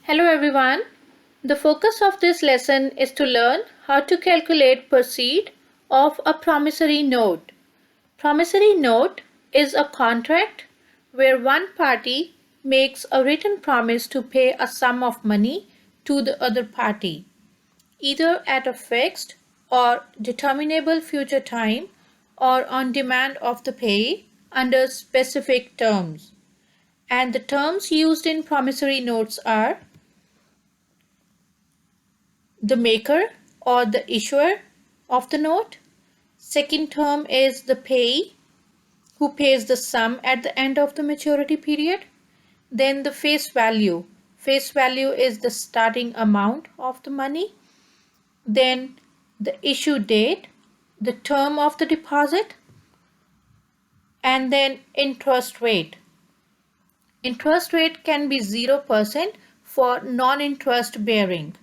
Hello everyone. The focus of this lesson is to learn how to calculate proceed of a promissory note. Promissory note is a contract where one party makes a written promise to pay a sum of money to the other party, either at a fixed or determinable future time or on demand of the payee under specific terms. And the terms used in promissory notes are the maker or the issuer of the note. Second term is the payee who pays the sum at the end of the maturity period. Then the face value. Face value is the starting amount of the money. Then the issue date, the term of the deposit, and then interest rate. Interest rate can be 0% for non-interest bearing.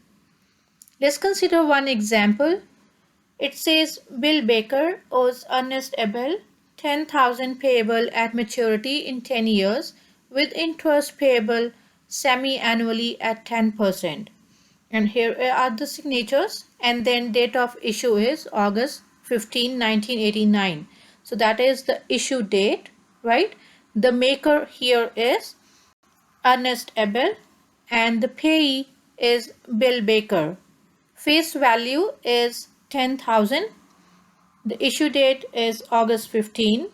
Let's consider one example. It says Bill Baker owes Ernest Abel 10,000 payable at maturity in 10 years with interest payable semi-annually at 10%. And here are the signatures, and then date of issue is August 15, 1989. So that is the issue date, right? The maker here is Ernest Abel and the payee is Bill Baker. Face value is 10,000. The issue date is August 15.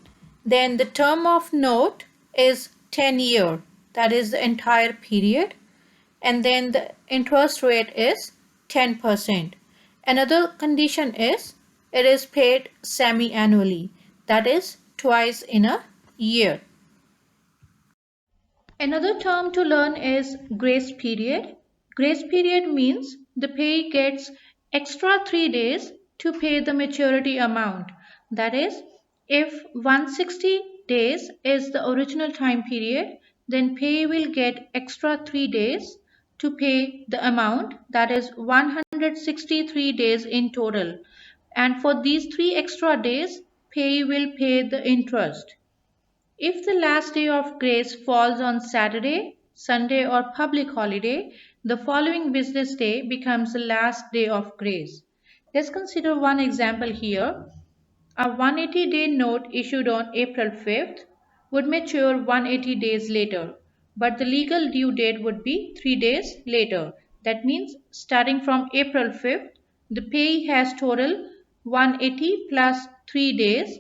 Then the term of note is 10 year. That is the entire period. And then the interest rate is 10%. Another condition is it is paid semi-annually. That is twice in a year. Another term to learn is grace period. Grace period means the payee gets extra 3 days to pay the maturity amount. That is, if 160 days is the original time period, then payee will get extra 3 days to pay the amount, that is 163 days in total. And for these 3 extra days, payee will pay the interest. If the last day of grace falls on Saturday, Sunday, or public holiday, the following business day becomes the last day of grace. Let's consider one example here. A 180-day note issued on April 5th would mature 180 days later, but the legal due date would be 3 days later. That means starting from April 5th, the payee has total 180 plus 3 days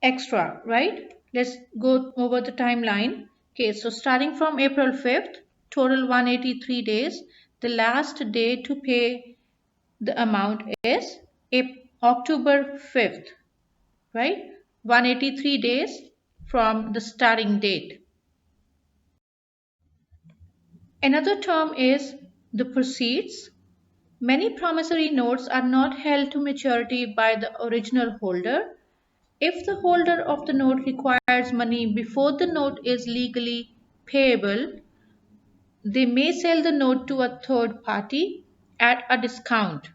extra, right? Let's go over the timeline. Okay, so starting from April 5th, total 183 days. The last day to pay the amount is October 5th, right? 183 days from the starting date. Another term is the proceeds. Many promissory notes are not held to maturity by the original holder. If the holder of the note requires money before the note is legally payable, they may sell the note to a third party at a discount,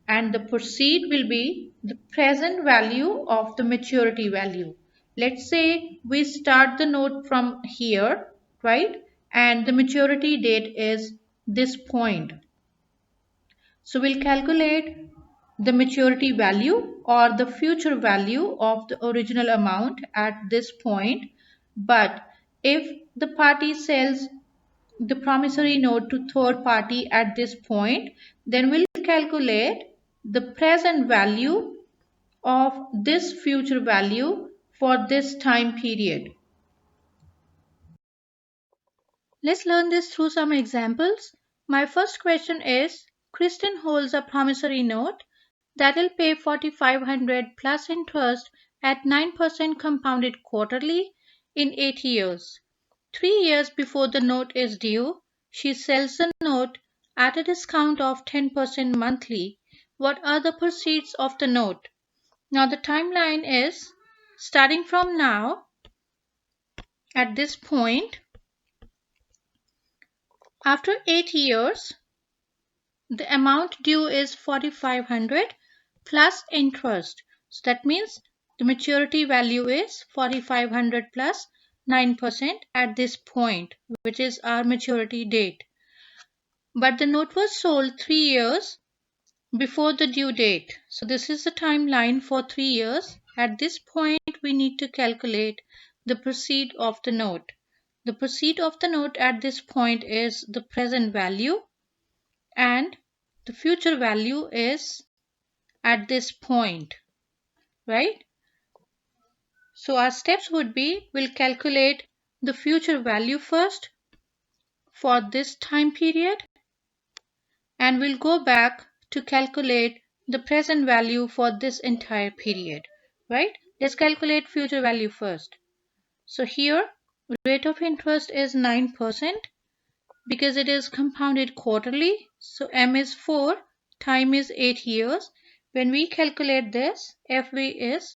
and the proceed will be the present value of the maturity value. Let's say we start the note from here, right? And the maturity date is this point. So we'll calculate the maturity value or the future value of the original amount at this point. But if the party sells the promissory note to third party at this point, then we'll calculate the present value of this future value for this time period. Let's learn this through some examples. My first question is, Kristen holds a promissory note that will pay 4,500 plus interest at 9% compounded quarterly in 8 years. 3 years before the note is due, she sells the note at a discount of 10% monthly. What are the proceeds of the note? Now the timeline is starting from now at this point. After 8 years, the amount due is 4,500 plus interest. So that means the maturity value is 4,500 plus 9% at this point, which is our maturity date. But the note was sold 3 years before the due date. So this is the timeline for 3 years. At this point, we need to calculate the proceed of the note. The proceed of the note at this point is the present value, and the future value is at this point, right? So our steps would be, we'll calculate the future value first for this time period, and we'll go back to calculate the present value for this entire period, right? Let's calculate future value first. So here, rate of interest is 9% because it is compounded quarterly. So M is 4, time is 8 years. When we calculate this, FV is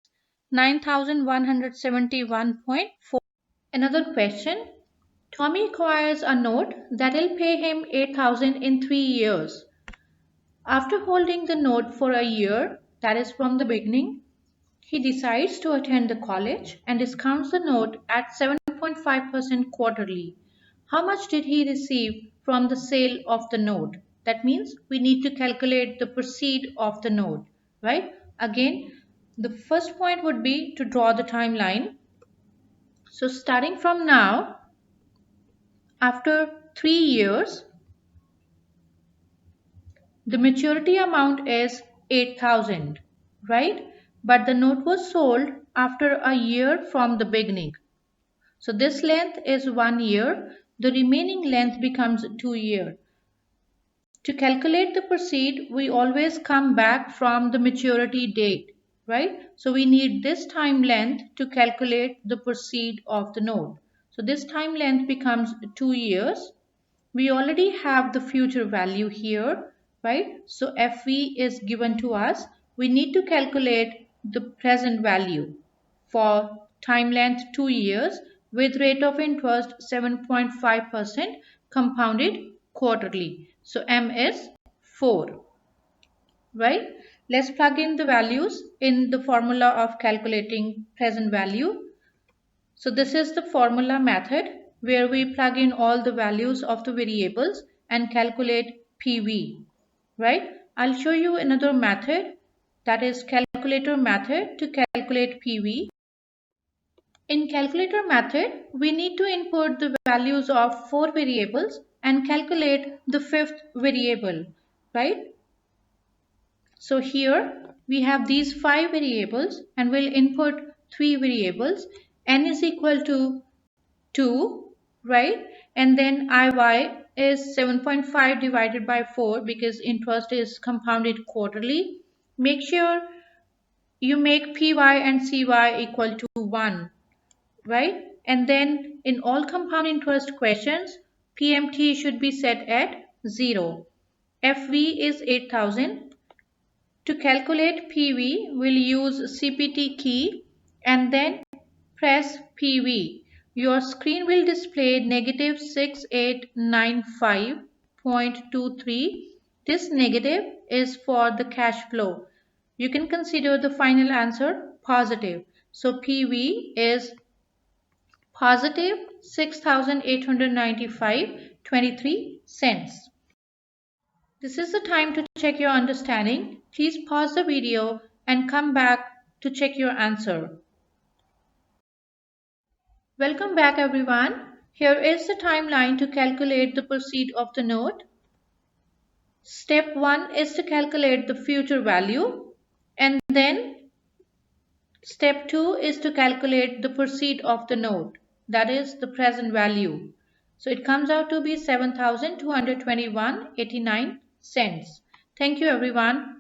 9171.4. Another question. Tommy acquires a note that will pay him 8,000 in 3 years. After holding the note for a year, that is from the beginning, he decides to attend the college and discounts the note at 7.5% quarterly. How much did he receive from the sale of the note? That means we need to calculate the proceed of the note, right? Again, the first point would be to draw the timeline. So starting from now, after 3 years, the maturity amount is 8,000, right? But the note was sold after a year from the beginning. So this length is 1 year. The remaining length becomes 2 years. To calculate the proceed, we always come back from the maturity date, right? So we need this time length to calculate the proceed of the note. So this time length becomes 2 years. We already have the future value here, right? So FV is given to us. We need to calculate the present value for time length 2 years with rate of interest 7.5% compounded quarterly. So M is 4, right? Let's plug in the values in the formula of calculating present value. So this is the formula method where we plug in all the values of the variables and calculate PV, right? I'll show you another method, that is calculator method, to calculate PV. In calculator method, we need to input the values of 4 variables and calculate the 5th variable, right? So here we have these 5 variables and we'll input 3 variables. N is equal to 2, right? And then IY is 7.5 divided by 4 because interest is compounded quarterly. Make sure you make PY and CY equal to 1, right? And then in all compound interest questions, PMT should be set at 0. FV is 8,000. To calculate PV, we'll use CPT key and then press PV. Your screen will display negative 6895.23. This negative is for the cash flow. You can consider the final answer positive. So PV is positive 6,895.23 cents. This is the time to check your understanding. Please pause the video and come back to check your answer. Welcome back everyone. Here is the timeline to calculate the proceed of the note. Step 1 is to calculate the future value, and then step 2 is to calculate the proceed of the note, that is the present value. So it comes out to be 7,221.89 cents. Thank you everyone.